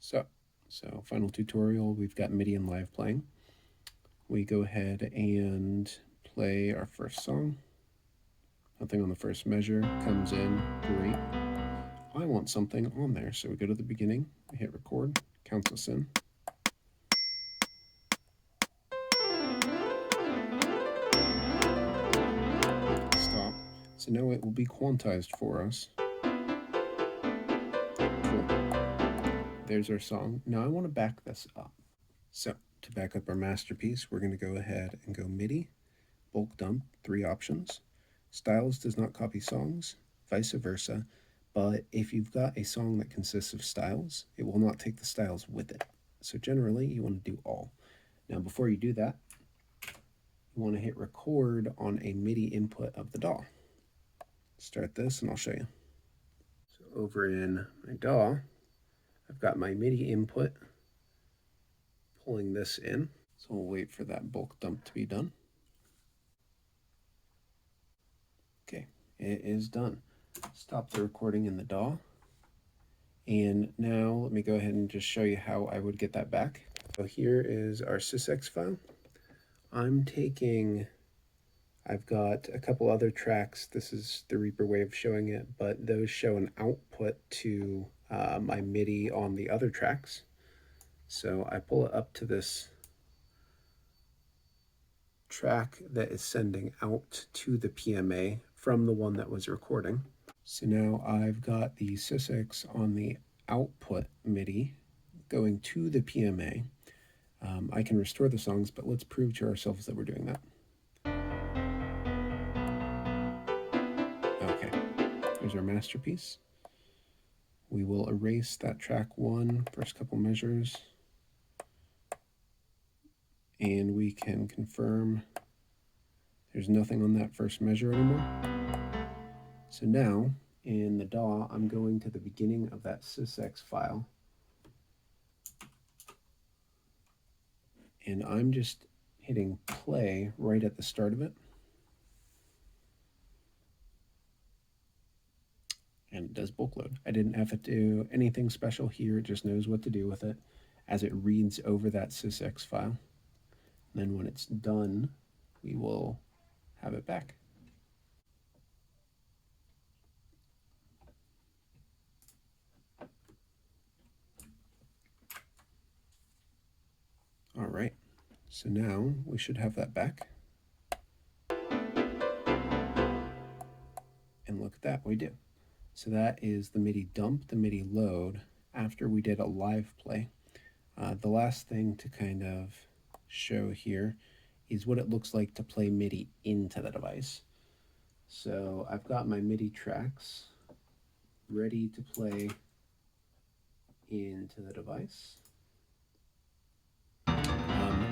So final tutorial, we've got MIDI and live playing. We go ahead and play our first song. Nothing on the first measure, comes in, great. I want something on there, so we go to the beginning, we hit record, counts us in. Stop. So now it will be quantized for us. Cool. There's our song. Now I want to back this up. So to back up our masterpiece, we're going to go ahead and go MIDI, bulk dump, 3 options. Styles does not copy songs, vice versa, but if you've got a song that consists of styles, it will not take the styles with it. So generally, you want to do all. Now, before you do that, you want to hit record on a MIDI input of the DAW. Start this and I'll show you. So over in my DAW, I've got my MIDI input, pulling this in. So we'll wait for that bulk dump to be done. Okay, it is done. Stop the recording in the DAW. And now let me go ahead and just show you how I would get that back. So here is our sysx file. I've got a couple other tracks. This is the Reaper way of showing it, but those show an output to my MIDI on the other tracks. So I pull it up to this track that is sending out to the PMA from the one that was recording. So now I've got the sysx on the output MIDI going to the PMA. I can restore the songs, but let's prove to ourselves that we're doing that. Okay, there's our masterpiece. We will erase that track 1, first couple measures, and we can confirm there's nothing on that first measure anymore. So now, in the DAW, I'm going to the beginning of that sysx file, and I'm just hitting play right at the start of it. And it does bulk load. I didn't have to do anything special here, it just knows what to do with it as it reads over that sysx file. And then when it's done, we will have it back. All right, so now we should have that back. And look at that, we do. So that is the MIDI dump, the MIDI load, after we did a live play. The last thing to kind of show here is what it looks like to play MIDI into the device. So I've got my MIDI tracks ready to play into the device.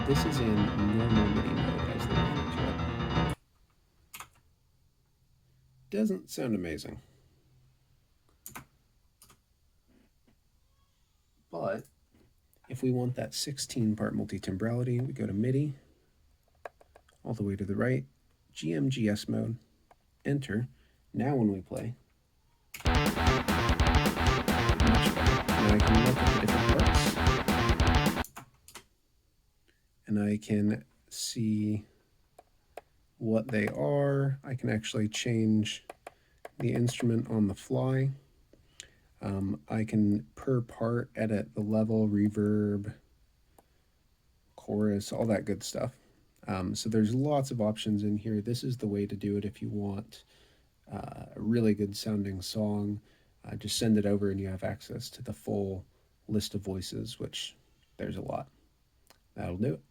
This is in normal MIDI mode, as they refer to it. Doesn't sound amazing. But if we want that 16-part multi-timbrality, we go to MIDI, all the way to the right, GMGS mode, enter. Now when we play, much better. And I can look at the different parts, and I can see what they are. I can actually change the instrument on the fly. I can, per part, edit the level, reverb, chorus, all that good stuff. So there's lots of options in here. This is the way to do it if you want a really good sounding song. Just send it over and you have access to the full list of voices, which there's a lot. That'll do it.